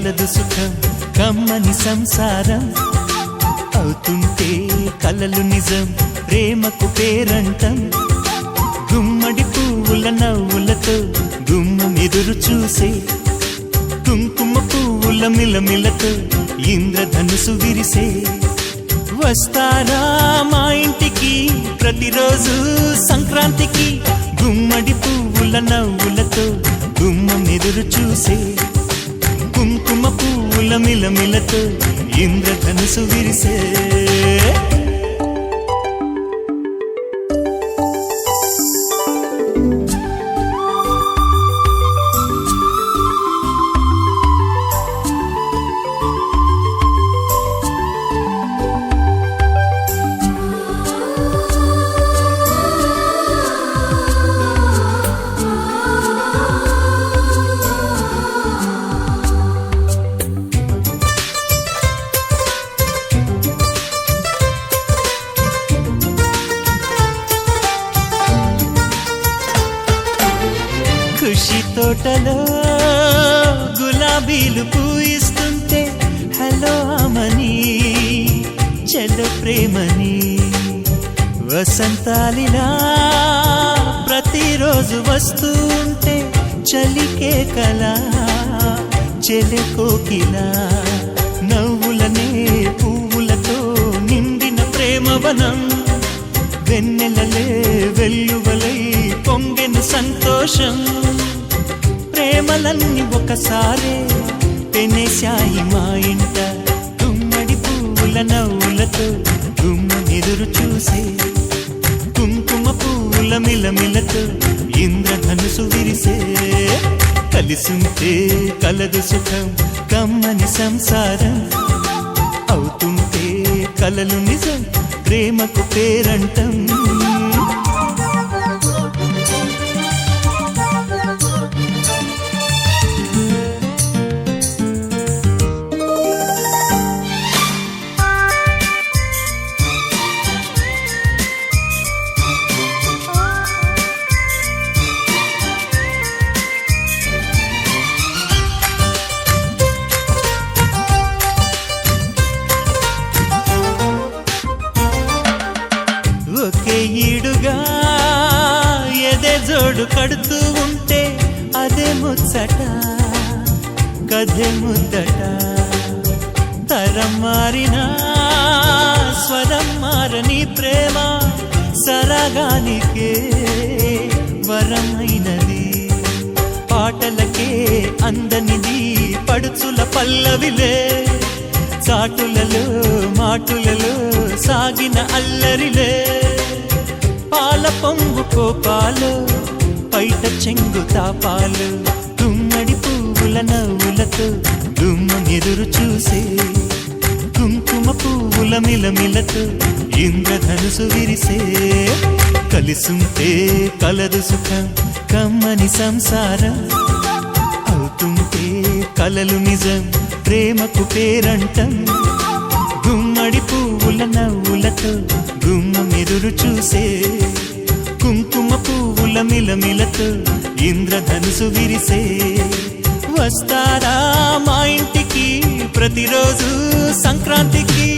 కలదు సుఖం కమ్మని సంసారం అవుతుంటే కలలు నిజం ప్రేమకు పేరంటం గుమ్మడి పువ్వుల నవ్వులతో గుమ్మం ఎదురు చూసే కుంకుమ పువ్వుల మిలమిలతో ఇంద్రధనుసు విరిసే వస్తారా మా ఇంటికి ప్రతిరోజు సంక్రాంతికి గుమ్మడి పువ్వుల నవ్వులతో గుమ్మం ఎదురు చూసే కుంకుమ పువ్వుల మిలమిలతో ఇంద్రధనుసు విరిసే ఖుషి తోటలో గులాబీలు పూయిస్తుంటే హలో అమని చెల్లో ప్రేమని వసంతాలిలా ప్రతిరోజు వస్తూ ఉంటే చలికే కలా చెలె కోకిలా నవ్వులనే పువ్వులతో నిండిన ప్రేమవనం వెన్నెలలే వెల్లువలై పొంగెను సంతోషం ప్రేమలన్నీ ఒకసారే పెనేశాయి మా ఇంట గుమ్మడి పువ్వుల నవ్వులతో గుమ్మం ఎదురు చూసే కుంకుమ పువ్వుల మిలమిలతో ఇంద్రధనుసు విరిసే కలిసుంటే కలదు సుఖం కమ్మని సంసారం అవుతుంటే కలలు నిజం ప్రేమకు పేరంటం ఒకే ఈడుగా ఎదే జోడు కడుతూ ఉంటే అదే ముచ్చట కథే ముద్దట తరం మారినా స్వరం మారని ప్రేమ సరగానికే వరమైనది పాటలకే అందనిది పడుచుల పల్లవిలే చాటులలో మాటులలో సాగిన అల్లరిలే పాల పొంగు కోపాలు పైట చెంగు తాపాలు గుమ్మడి పువ్వుల నవ్వులతో గుమ్మం ఎదురు చూసే కుంకుమ పువ్వుల మిలమిలతో ఇంద్రధనుసు విరిసే కలిసుంటే కలదు సుఖం కమ్మని సంసారం అవుతుంటే కలలు నిజం ప్రేమకు పేరంటం గుమ్మడి పువ్వుల నవ్వులతో గుమ్మం ఎదురు చూసే కుంకుమ పువ్వుల మిలమిలతో ఇంద్రధనుసు విరిసే వస్తారా మా ఇంటికి ప్రతిరోజు సంక్రాంతికి